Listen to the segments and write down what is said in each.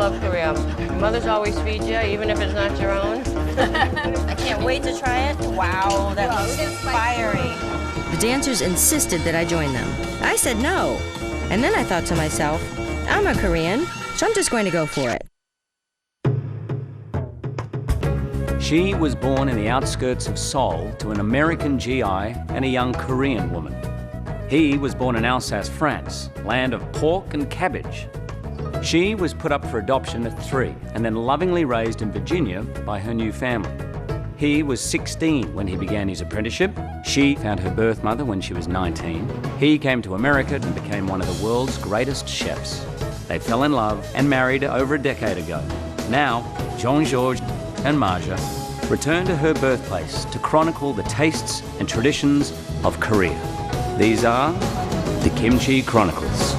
love Korea. Your mother's always feed you, even if it's not your own. I can't wait to try it. Wow, that looks fiery. The dancers insisted that I join them. I said no. And then I thought to myself, I'm a Korean, so I'm just going to go for it. She was born in the outskirts of Seoul to an American GI and a young Korean woman. He was born in Alsace, France, land of pork and cabbage. She was put up for adoption at 3 and then lovingly raised in Virginia by her new family. He was 16 when he began his apprenticeship. She found her birth mother when she was 19. He came to America and became one of the world's greatest chefs. They fell in love and married over a decade ago. Now, Jean-Georges and Marja return to her birthplace to chronicle the tastes and traditions of Korea. These are the Kimchi Chronicles.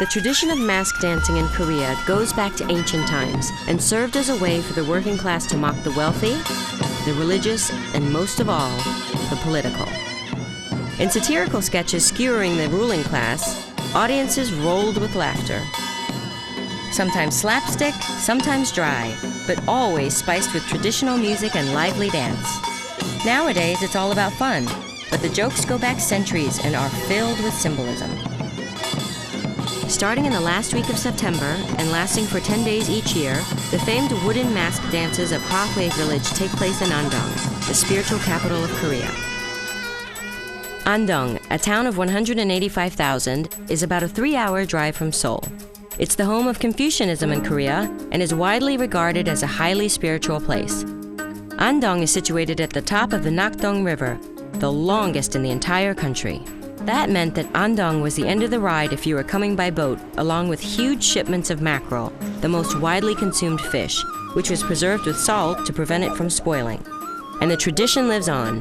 The tradition of mask dancing in Korea goes back to ancient times and served as a way for the working class to mock the wealthy, the religious, and most of all, the political. In satirical sketches skewering the ruling class, audiences rolled with laughter. Sometimes slapstick, sometimes dry, but always spiced with traditional music and lively dance. Nowadays, it's all about fun, but the jokes go back centuries and are filled with symbolism. Starting in the last week of September and lasting for 10 days each year, the famed wooden mask dances of Hwahwe Village take place in Andong, the spiritual capital of Korea. Andong, a town of 185,000, is about a 3-hour drive from Seoul. It's the home of Confucianism in Korea and is widely regarded as a highly spiritual place. Andong is situated at the top of the Nakdong River, the longest in the entire country. That meant that Andong was the end of the ride if you were coming by boat, along with huge shipments of mackerel, the most widely consumed fish, which was preserved with salt to prevent it from spoiling. And the tradition lives on.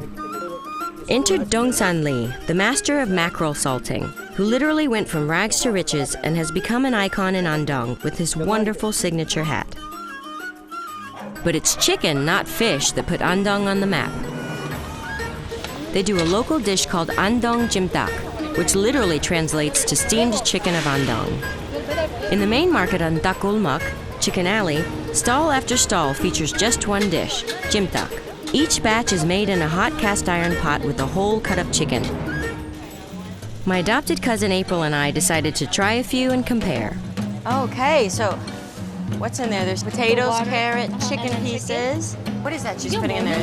Enter Dongsan Lee, the master of mackerel salting, who literally went from rags to riches and has become an icon in Andong with his wonderful signature hat. But it's chicken, not fish, that put Andong on the map. They do a local dish called Andong Jimdak, which literally translates to steamed chicken of Andong. In the main market on Dakgolmuk, Chicken Alley, stall after stall features just one dish, Jimdak. Each batch is made in a hot cast iron pot with the whole cut-up chicken. My adopted cousin April and I decided to try a few and compare. Okay, so what's in there? There's potatoes, carrot, chicken pieces. What is that she's putting in there?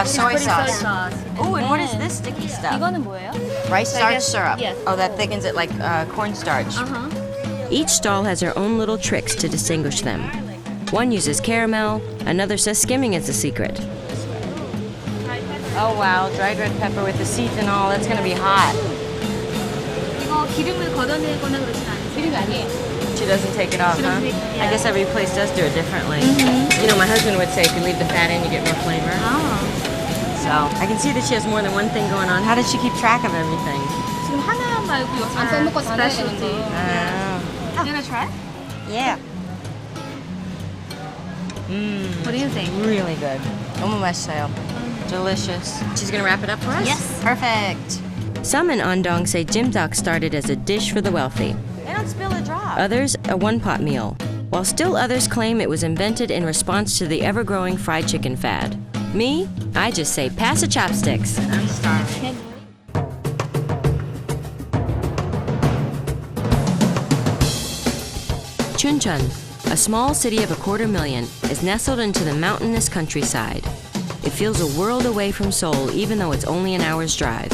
Soy sauce. Oh, and what is this sticky stuff? 이거는 뭐예요? Rice starch syrup. Yes. Oh, that thickens it like cornstarch. Each stall has their own little tricks to distinguish them. One uses caramel, another says skimming is the secret. Oh wow, dried red pepper with the seeds and all. That's gonna be hot. 이거 기름을 걷어내거나 그러진 않아요? 기름이 아니에요. She doesn't take it off, huh? I guess every place does do it differently. You know, my husband would say if you leave the fat in, you get more flavor. 아, So I can see that she has more than one thing going on. How did she keep track of everything? 지금 하나 말고 안 써먹고 specialty. You gonna try? Yeah. What do you think? Really good. 너무 맛있어요. Delicious. She's gonna wrap it up for us? Yes. Perfect. Some in Andong say jimdak started as a dish for the wealthy. They don't spill a drop. Others, a one-pot meal, while still others claim it was invented in response to the ever-growing fried chicken fad. Me, I just say pass the chopsticks. I'm starving. Chuncheon, a small city of 250,000, is nestled into the mountainous countryside. It feels a world away from Seoul, even though it's only an hour's drive.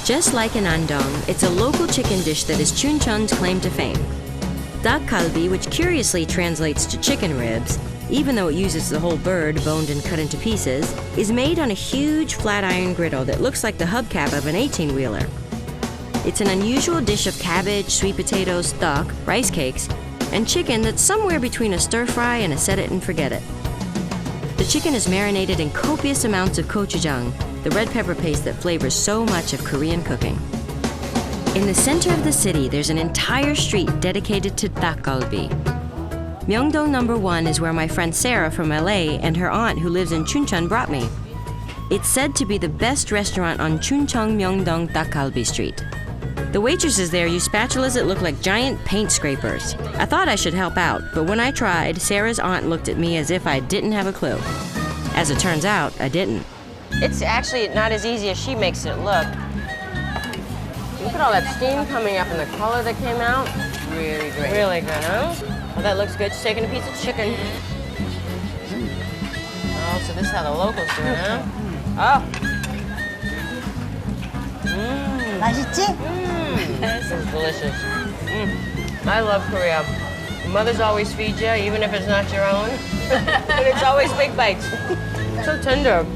Just like in Andong, it's a local chicken dish that is Chuncheon's claim to fame. Dak kalbi, which curiously translates to chicken ribs, even though it uses the whole bird boned and cut into pieces, is made on a huge flat iron griddle that looks like the hubcap of an 18-wheeler. It's an unusual dish of cabbage, sweet potatoes, duck, rice cakes, and chicken that's somewhere between a stir-fry and a set-it-and-forget-it. The chicken is marinated in copious amounts of gochujang, the red pepper paste that flavors so much of Korean cooking. In the center of the city, there's an entire street dedicated to dakgalbi. Myeongdong No. 1 is where my friend Sarah from LA and her aunt who lives in Chuncheon brought me. It's said to be the best restaurant on Chuncheon Myeongdong Dakgalbi Street. The waitresses there use spatulas that look like giant paint scrapers. I thought I should help out, but when I tried, Sarah's aunt looked at me as if I didn't have a clue. As it turns out, I didn't. It's actually not as easy as she makes it look. Look at all that steam coming up and the color that came out. Really great. Really good, huh? Well, that looks good. She's taking a piece of chicken. Oh, so this is how the locals do it, huh? Oh. 맛있지? This is delicious. I love Korea. Mothers always feed you, even if it's not your own. But it's always big bites. So tender.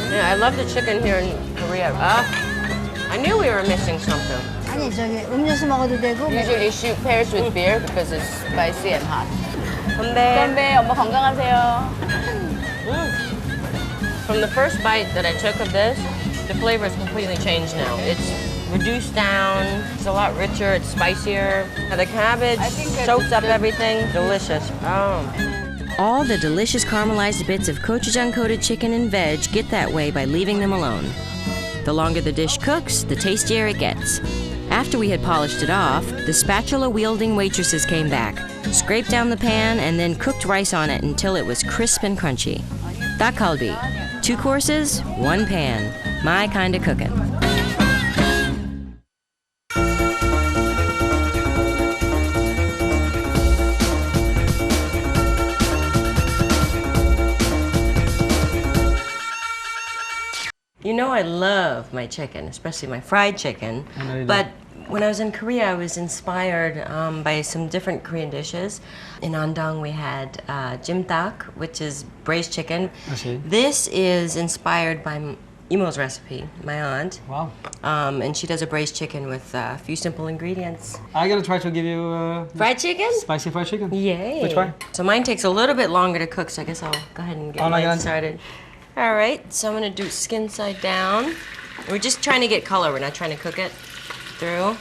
Yeah, I love the chicken here in Korea. I knew we were missing something. 아니 저기 음료수 먹어도 되고. Usually shoot pairs with beer because it's spicy and hot. 건배, 엄마 건강하세요. From the first bite that I took of this, the flavor is completely changed now. It's reduced down, it's a lot richer, it's spicier. The cabbage soaks up everything. Delicious. Oh. All the delicious caramelized bits of gochujang-coated chicken and veg get that way by leaving them alone. The longer the dish cooks, the tastier it gets. After we had polished it off, the spatula-wielding waitresses came back, scraped down the pan, and then cooked rice on it until it was crisp and crunchy. Dakgalbi. 2 courses, 1 pan. My kind of cooking. You know I love my chicken, especially my fried chicken. But when I was in Korea, I was inspired by some different Korean dishes. In Andong, we had jimdak, which is braised chicken. I see. This is inspired by Imo's recipe, my aunt. Wow. And she does a braised chicken with a few simple ingredients. I'm gonna try to give you Fried chicken? spicy fried chicken. Yay. Which one? So mine takes a little bit longer to cook, so I guess I'll go ahead and get Oh my mine God. started. All right, so I'm gonna do skin side down. We're just trying to get color, we're not trying to cook it through.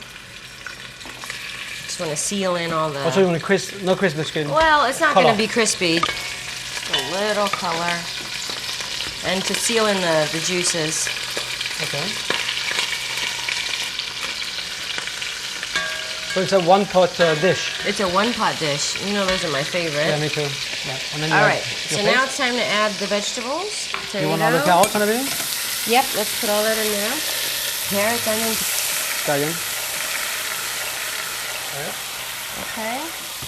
Just wanna seal in all the... Also, you want no crispy skin. Well, it's not Color. gonna be crispy. Just a little color. And to seal in the juices. Okay. So it's a one-pot dish. It's a one-pot dish. You know those are my favorite. Yeah, me too. Yeah. And then you All have right, so your now fish. it's time to add the vegetables. You want all the carrots and everything? Yep, let's put all that in there. Carrots, onions. Italian. Okay.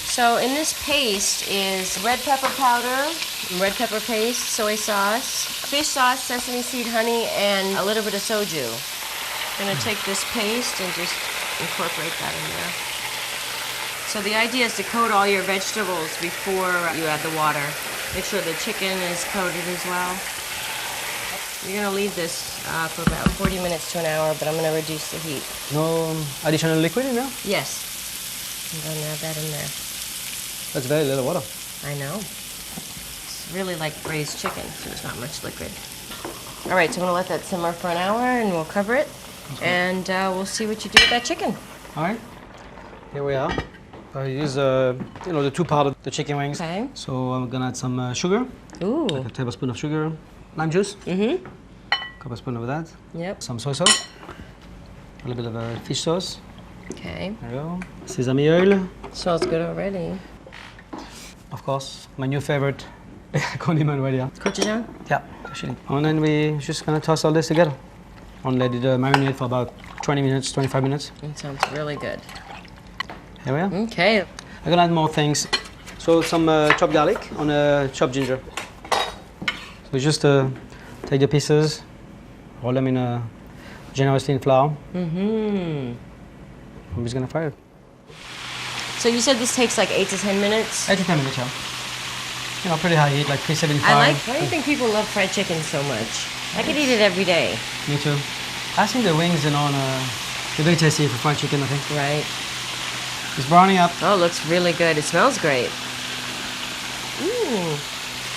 So in this paste is red pepper powder, red pepper paste, soy sauce, fish sauce, sesame seed, honey, and a little bit of soju. I'm gonna take this paste and just incorporate that in there. So the idea is to coat all your vegetables before you add the water. Make sure the chicken is coated as well. You're gonna leave this for about 40 minutes to an hour, but I'm gonna reduce the heat. No additional liquid in there? Yes. I'm gonna add that in there. That's very little water. I know. It's really like braised chicken, so there's not much liquid. All right, so I'm gonna let that simmer for an hour and we'll cover it. And we'll see what you do with that chicken. All right. Here we are. I use the 2 part of the chicken wings. Okay. So I'm gonna add some sugar. Ooh. Like a tablespoon of sugar. Lime juice. Mm-hmm. Couple spoon of that. Yep. Some soy sauce. A little bit of fish sauce. Okay. There we go. Sesame oil. Smells good already. Of course, my new favorite condiment right here. Gochujang? Yeah, actually. And then we just gonna toss all this together. And let it marinate for about 20 minutes, 25 minutes. It sounds really good. Here we are. Okay. I'm gonna add more things. So some chopped garlic and chopped ginger. So just take the pieces, roll them in generously in flour. Mm-hmm. I'm just gonna fry it. So you said this takes like 8 to 10 minutes? 8 to 10 minutes, yeah. You know, pretty high heat, like 375. Why do you think people love fried chicken so much? I could eat it every day. Me too. I think the wings, they're very tasty for fried chicken, I think. Right. It's browning up. Oh, it looks really good. It smells great. Ooh.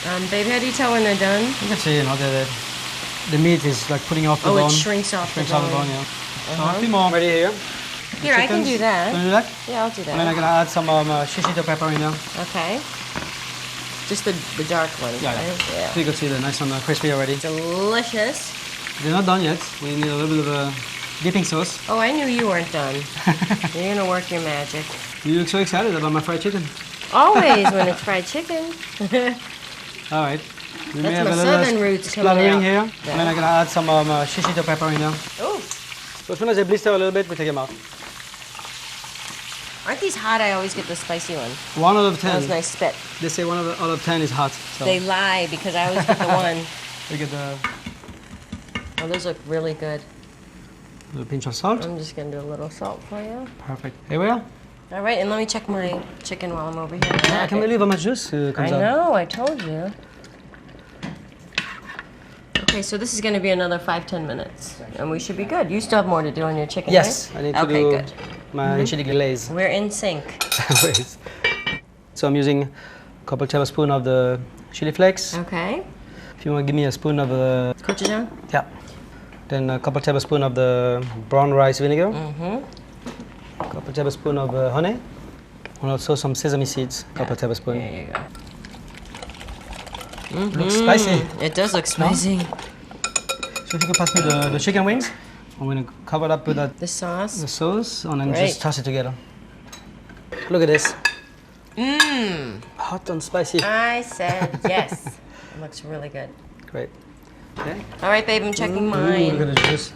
Babe, how do you tell when they're done? You can see, the meat is like putting off the bone. Oh, it shrinks off the bone. Yeah. So a few more ready here. Here, I can do that. Can you do that? Yeah, I'll do that. And then I'm gonna add some shishito pepper in there. Okay. Just the dark one, Yeah, right? So you can see they're nice and crispy already. Delicious. They're not done yet. We need a little bit of a dipping sauce. Oh, I knew you weren't done. You're gonna work your magic. You look so excited about my fried chicken. Always when it's fried chicken. All right. We may That's have my a little southern roots coming splattering out. here. Yeah. And then I'm gonna add some shishito pepper in there. Oh, So as soon as they blister a little bit, we take them out. aren't these hot? I always get the spicy one. 1 out of 10. That was nice spit. They say 1 out of 10 is hot. So They lie because I always get the one. we get the Oh, those look really good. little pinch of salt. I'm just gonna do a little salt for you. Perfect. Here we are. All right, and let me check my chicken while I'm over here. I can't believe how much juice I comes out. know, I told you. Okay, so this is going to be another 5-10 minutes, and we should be good. You still have more to do on your chicken, Yes, right? I need to okay, do good. my chili glaze. We're in sync. So I'm using a couple tablespoons of the chili flakes. Okay. If you want to give me a spoon of the Gochujang? yeah. Then a couple tablespoons of the brown rice vinegar. Mm-hmm. A couple tablespoons of honey. And also some sesame seeds. A couple tablespoons. There you go. Looks spicy. It does look spicy. So if you can pass me the chicken wings, I'm going to cover it up with The sauce? the sauce and then Great. just toss it together. Look at this. Mmm. Hot and spicy. I said yes. It looks really good. Great. Okay. All right, babe, I'm checking Ooh, mine. look at the juice.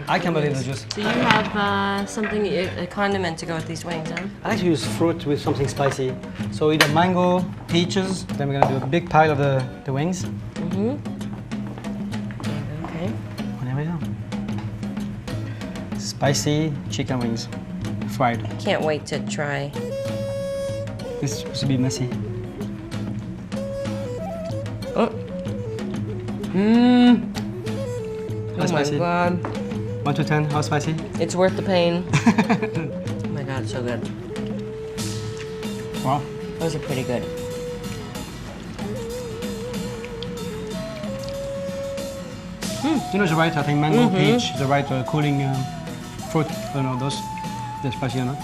I can't believe the juice. So you have something, a condiment to go with these wings, huh? I like to use fruit with something spicy. So either mango, peaches, then we're gonna do a big pile of the wings. Mm-hmm. Okay. And there we go. Spicy chicken wings, fried. Can't wait to try. This is supposed to be messy. Oh. Mmm. How Oh spicy? my god. 1 to 10, how spicy? It's worth the pain. Oh my god, so good. Wow. Those are pretty good. You know, the right, I think mango, peach, the right cooling fruit. I don't know, those, they're spicy or not.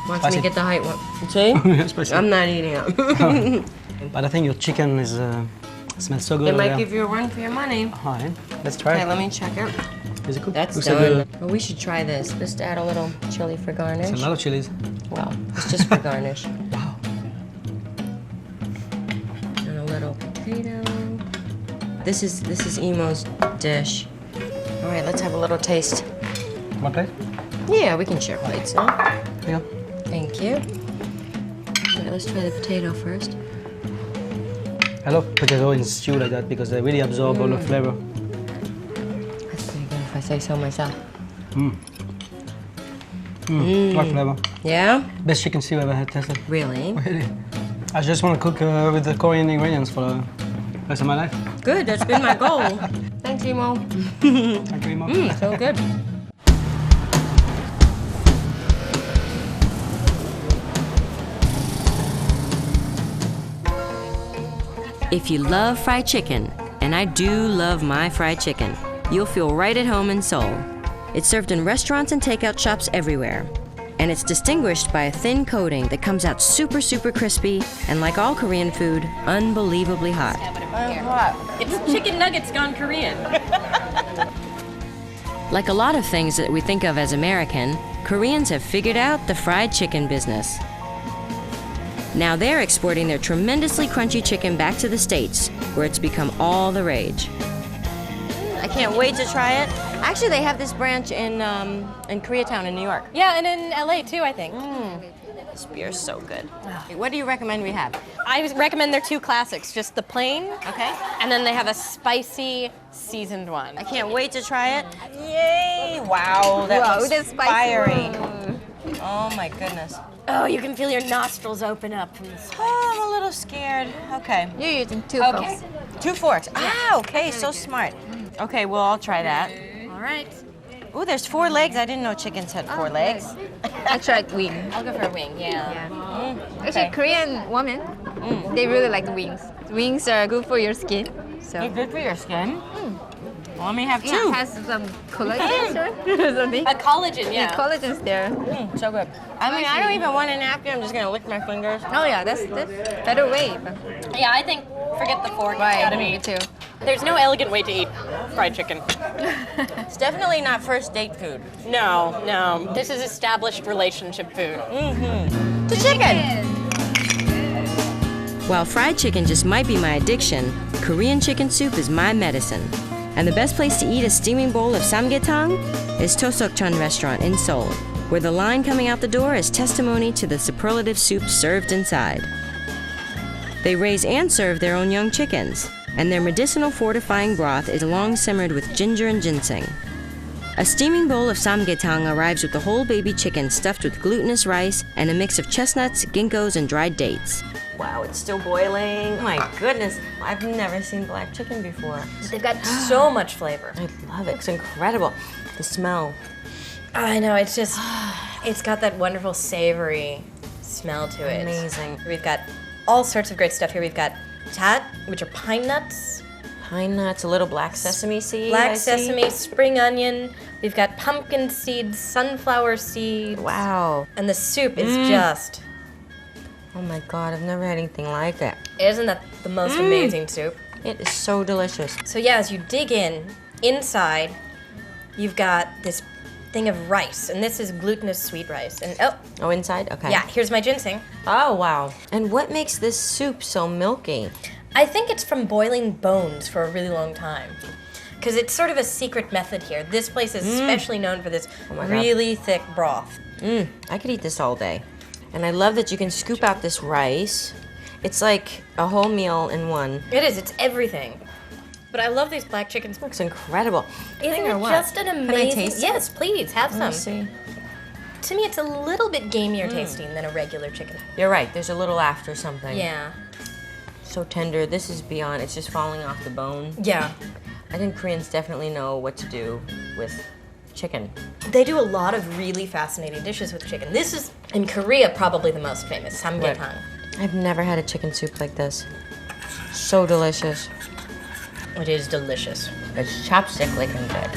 Watch Spicy. me get the height one. See? Yeah, spicy. I'm not eating it. But I think your chicken is smells so good. It over might there. give you a run for your money. All right, let's try Okay, it. let me check it. Is it cool? That's Looks done. like Well, we should try this. Just add a little chili for garnish. it's a lot of chilies. Well, it's just for garnish. Wow. And a little potato. This is Emo's dish. All right, let's have a little taste. One plate? Yeah, we can share plates, huh? There you go. Thank you. All right, let's try the potato first. I love potato in stew like that because they really absorb all the flavor. That's pretty good if I say so myself. What flavor? Yeah? Best chicken stew I ever had tasted. Really? Really. I just want to cook with the Korean ingredients for the rest of my life. Good, that's been my goal. Thanks, Emo. Thank you, Emo. So good. If you love fried chicken, and I do love my fried chicken, you'll feel right at home in Seoul. It's served in restaurants and takeout shops everywhere. And it's distinguished by a thin coating that comes out super, super crispy, and like all Korean food, unbelievably hot. It's chicken nuggets gone Korean. Like a lot of things that we think of as American, Koreans have figured out the fried chicken business. Now they're exporting their tremendously crunchy chicken back to the States, where it's become all the rage. I can't wait to try it. Actually, they have this branch in Koreatown in New York. Yeah, and in LA too, I think. This beer's so good. What do you recommend we have? I recommend their two classics, just the plain, Okay. and then they have a spicy seasoned one. I can't wait to try it. Yay! Wow, that looks fiery. Oh my goodness. Oh, you can feel your nostrils open up from this. Oh, I'm a little scared. Okay. You're using 2 Okay. forks. 2 forks. Ah, okay, so smart. Okay, well, I'll try that. All right. Oh, there's 4 legs. I didn't know chickens had 4 legs. I tried wing. I'll go for a wing, yeah. Actually, Korean women, they really like the wings. Wings are good for your skin. So They're good for your skin. Well, let me have 2. yeah, it has some collagen or something. A collagen, yeah. Collagen's there. So good. I mean, I don't even want a napkin. I'm just gonna lick my fingers. Oh yeah, that's better way. Yeah, I think forget the fork. Right, Gotta me be. too. There's no elegant way to eat fried chicken. It's definitely not first date food. No, no. This is established relationship food. The chicken. While fried chicken just might be my addiction, Korean chicken soup is my medicine. And the best place to eat a steaming bowl of samgyetang is Tosokchon restaurant in Seoul, where the line coming out the door is testimony to the superlative soup served inside. They raise and serve their own young chickens, and their medicinal fortifying broth is long simmered with ginger and ginseng. A steaming bowl of samgyetang arrives with the whole baby chicken stuffed with glutinous rice and a mix of chestnuts, ginkgos, and dried dates. Wow, it's still boiling. Oh my goodness, I've never seen black chicken before. They've got so much flavor. I love it. It's incredible. The smell. I know, it's just, it's got that wonderful savory smell to it. Amazing. We've got all sorts of great stuff here. We've got tat, which are pine nuts, Pine nuts, a little black sesame seed. black I see. sesame, spring onion. We've got pumpkin seeds, sunflower seeds. Wow. And the soup is just, Oh my God, I've never had anything like it. isn't that the most amazing soup? It is so delicious. So yeah, as you dig in, inside, you've got this thing of rice, and this is glutinous sweet rice. And Oh, inside? Okay. yeah, here's my ginseng. Oh, wow. And what makes this soup so milky? I think it's from boiling bones for a really long time. Because it's sort of a secret method here. This place is especially known for this my God. really thick broth. I could eat this all day. And I love that you can scoop out this rice. It's like a whole meal in one. It is, it's everything. But I love these black chickens. Looks incredible. Isn't or it what? just an amazing... Can I taste it? Yes, please, have Let me some. see. To me, it's a little bit gamier tasting than a regular chicken. You're right. There's a little after something. Yeah. So tender. This is beyond. It's just falling off the bone. Yeah. I think Koreans definitely know what to do with chicken. They do a lot of really fascinating dishes with chicken. This is, in Korea, probably the most famous, samgyetang. I've never had a chicken soup like this. So delicious. It is delicious. It's chopstick looking good.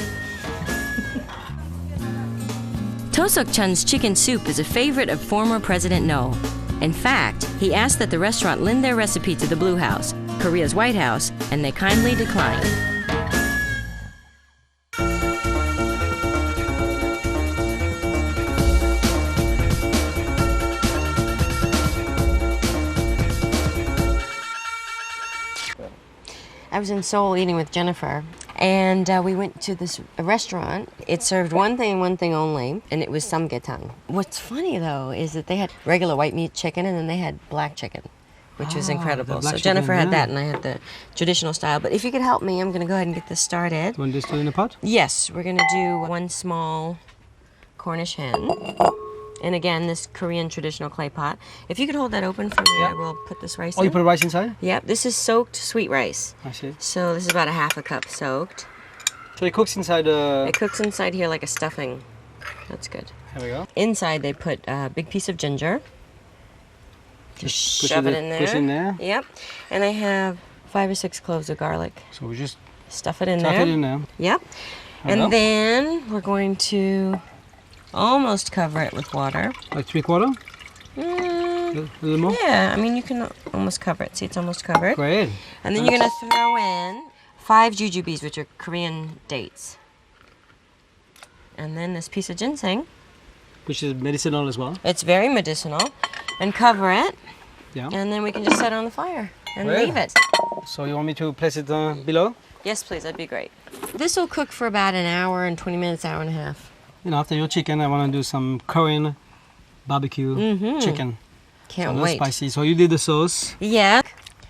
Tosokchon's chicken soup is a favorite of former President No. In fact, he asked that the restaurant lend their recipe to the Blue House, Korea's White House, and they kindly declined. I was in Seoul eating with Jennifer, and we went to this restaurant. It served one thing and one thing only, and it was samgyetang. What's funny, though, is that they had regular white meat chicken, and then they had black chicken, which was incredible. the black So Jennifer chicken, had yeah. that, and I had the traditional style. But if you could help me, I'm going to go ahead and get this started. You want this to in a pot? Yes, we're going to do one small Cornish hen. And again, this Korean traditional clay pot. If you could hold that open for me, Yeah. I will put this rice Oh, in. you put rice inside? Yep, this is soaked sweet rice. I see. So this is about a half a cup soaked. So it cooks inside It cooks inside here like a stuffing. That's good. Here we go. Inside they put a big piece of ginger. Just push shove it it in there. push in there. Yep. And I have 5 or 6 cloves of garlic. So we just Stuff it in tuck there. it in there. Yep. There we go. And then we're going to almost cover it with water. Like 3/4? Mm, A little more? yeah, I mean you can almost cover it. See, it's almost covered. Great. And then you're gonna throw in 5 jujubes, which are Korean dates. And then this piece of ginseng. Which is medicinal as well. It's very medicinal. And cover it. Yeah. And then we can just set it on the fire and Great. leave it. So you want me to place it below? Yes, please, that'd be great. This will cook for about an hour and 20 minutes, hour and a half. You know, after your chicken, I want to do some Korean barbecue chicken. Can't a little wait. spicy. So you did the sauce. Yeah.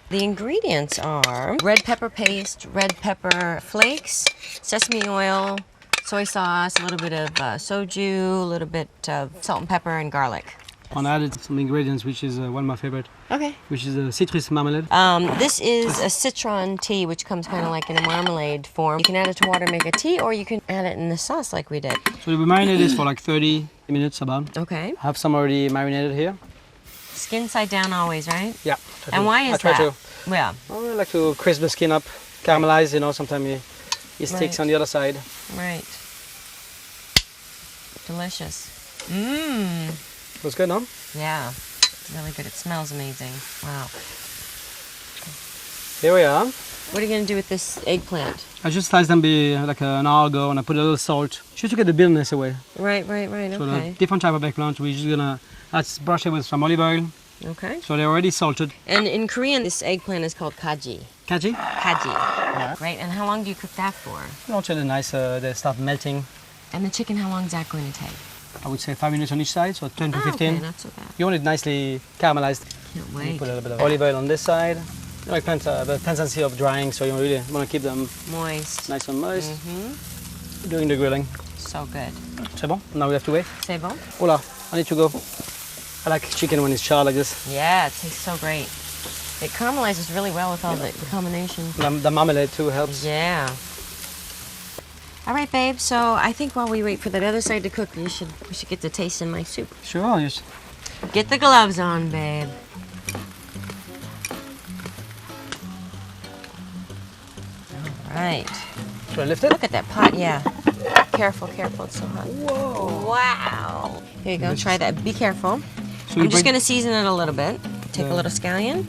The ingredients are red pepper paste, red pepper flakes, sesame oil, soy sauce, a little bit of soju, a little bit of salt and pepper, and garlic. And I added some ingredients, which is one of my favorite, Okay. which is a citrus marmalade. This is a citron tea, which comes kind of like in a marmalade form. You can add it to water, make a tea, or you can add it in the sauce like we did. So we marinate this for like 30 minutes about. Okay. I have some already marinated here. Skin side down always, right? Yeah. And why is I try that? to. Yeah. I like to crisp the skin up, caramelize, sometimes it sticks Right. on the other side. Right. Delicious. Mmm. Looks good, no? Yeah. It's really good. It smells amazing. Wow. Here we are. What are you going to do with this eggplant? I just sliced them like an hour ago and I put a little salt just to get the bitterness away. Right. So the Okay. different type of eggplant, we're just gonna brush it with some olive oil. Okay. So they're already salted. And in Korean, this eggplant is called kaji. Kaji. Kaji. Right. And how long do you cook that for? Until they're nice, they start melting. And the chicken, how long is that going to take? I would say 5 minutes on each side, so 10 to Oh, 15. okay, not so bad. You want it nicely caramelized. Can't You wait. put a little bit of olive oil on this side. Eggplants have a tendency of drying, so you really want to keep them Moist. nice and moist during the grilling. So good. C'est bon? Now we have to wait. C'est bon? Hola, I need to go. I like chicken when it's charred like this. Yeah, it tastes so great. It caramelizes really well with all the combination. The marmalade too helps. Yeah. All right, babe. So I think while we wait for that other side to cook, we should get to tasting my soup. Sure, just Get the gloves on, babe. All right. should I lift it? Look at that pot. Yeah. Careful, careful. It's so hot. Whoa. Wow. Here you go. Try that. Be careful. So I'm just going to season it a little bit. Take a little scallion.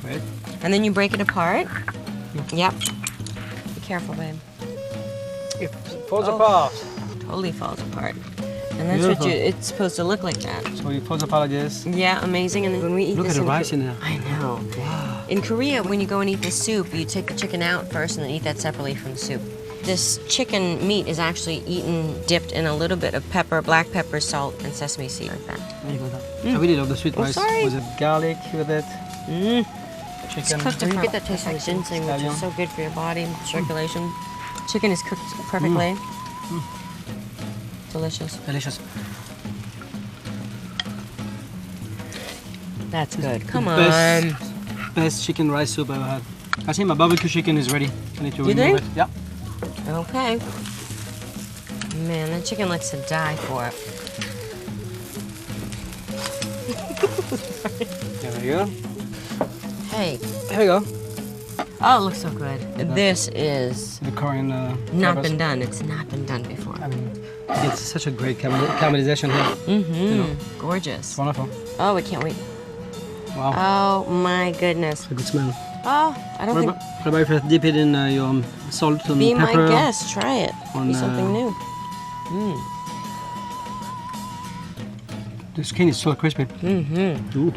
Great. And then you break it apart. Yep. Be careful, babe. It falls apart. Totally falls apart. And that's what Beautiful. it's supposed to look like that. So it falls apart like this. Yeah, amazing. And then when we eat Look this at the rice in there. I know. Wow. In Korea, when you go and eat this soup, you take the chicken out first and then eat that separately from the soup. This chicken meat is actually eaten, dipped in a little bit of pepper, black pepper, salt, and sesame seed like that. There you go. I really love the sweet rice. sorry. Was it garlic with it? Chicken. Cooked to get that taste of the ginseng, which is so good for your body, circulation. Chicken is cooked perfectly. Delicious. Delicious. That's good. Come Best- on. Best chicken rice soup I've ever had. I think my barbecue chicken is ready. I need to You remove think? it. Yeah. Okay. Man, that chicken likes to die for it. There we go. Hey. Here we go. Oh, it looks so good. This is The Korean. not flavors. been done. It's not been done before. I mean, it's such a great caramelization here. Mm-hmm. Gorgeous. It's wonderful. Oh, I can't wait. Wow. Oh my goodness. It's a good smell. Oh, I don't What think. about if I dip it in your salt and Be pepper? my guest. Try it. on, Be something new. The skin is so crispy. Mm-hmm. Ooh,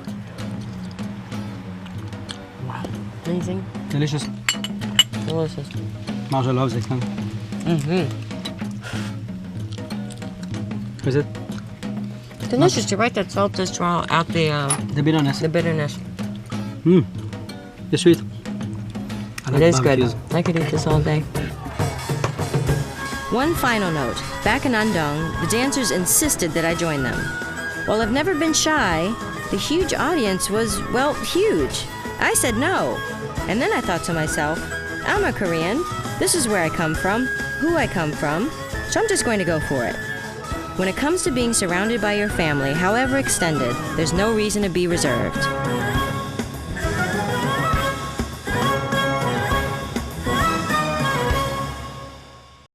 Amazing. delicious. Delicious. Marja loves it. Huh? Is it Delicious. You're right. That salt does draw out the bitterness? the bitterness. It's sweet. I like It is good. barbecues. I could eat this all day. One final note. Back in Andong, the dancers insisted that I join them. While I've never been shy, the huge audience was, well, huge. I said no. And then I thought to myself, I'm a Korean. This is where I come from, who I come from, so I'm just going to go for it. When it comes to being surrounded by your family, however extended, there's no reason to be reserved.